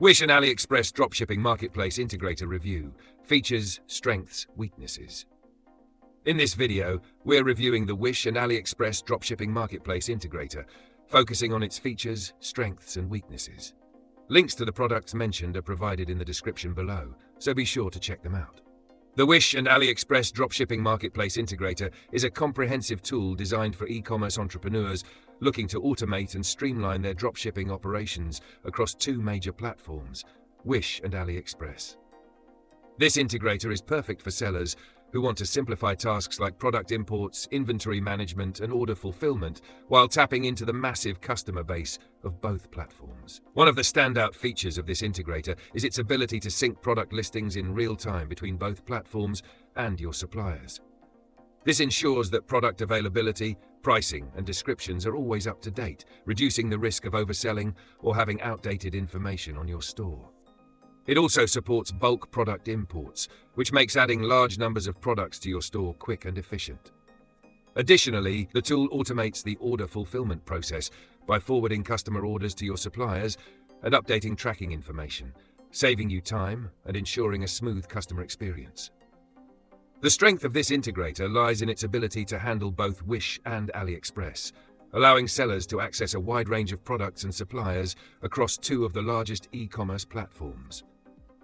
Wish and AliExpress Dropshipping Marketplace Integrator Review. Features, Strengths, Weaknesses. In this video, we're reviewing the Wish and AliExpress Dropshipping Marketplace Integrator, focusing on its features, strengths, and weaknesses. Links to the products mentioned are provided in the description below, so be sure to check them out. The Wish and AliExpress Dropshipping Marketplace Integrator is a comprehensive tool designed for e-commerce entrepreneurs looking to automate and streamline their dropshipping operations across two major platforms, Wish and AliExpress. This integrator is perfect for sellers who want to simplify tasks like product imports, inventory management, and order fulfillment, while tapping into the massive customer base of both platforms. One of the standout features of this integrator is its ability to sync product listings in real time between both platforms and your suppliers. This ensures that product availability, pricing, and descriptions are always up to date, reducing the risk of overselling or having outdated information on your store. It also supports bulk product imports, which makes adding large numbers of products to your store quick and efficient. Additionally, the tool automates the order fulfillment process by forwarding customer orders to your suppliers and updating tracking information, saving you time and ensuring a smooth customer experience. The strength of this integrator lies in its ability to handle both Wish and AliExpress, allowing sellers to access a wide range of products and suppliers across two of the largest e-commerce platforms.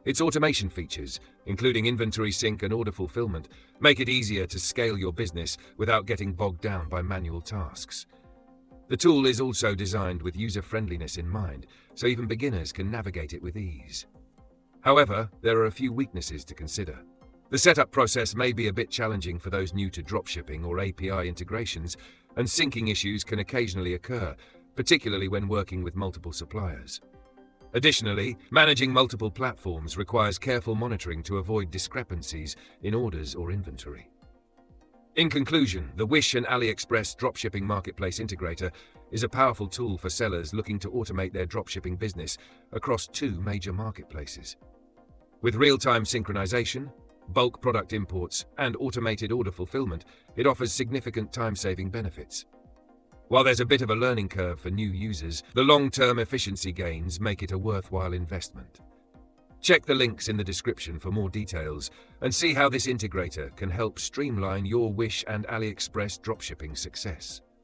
Its automation features, including inventory sync and order fulfillment, make it easier to scale your business without getting bogged down by manual tasks. The tool is also designed with user-friendliness in mind, so even beginners can navigate it with ease. However, there are a few weaknesses to consider. The setup process may be a bit challenging for those new to dropshipping or API integrations, and syncing issues can occasionally occur, particularly when working with multiple suppliers. Additionally, managing multiple platforms requires careful monitoring to avoid discrepancies in orders or inventory. In conclusion, the Wish and AliExpress Dropshipping Marketplace Integrator is a powerful tool for sellers looking to automate their dropshipping business across two major marketplaces. With real-time synchronization, bulk product imports, and automated order fulfillment, it offers significant time-saving benefits. While there's a bit of a learning curve for new users, the long-term efficiency gains make it a worthwhile investment. Check the links in the description for more details and see how this integrator can help streamline your Wish and AliExpress dropshipping success.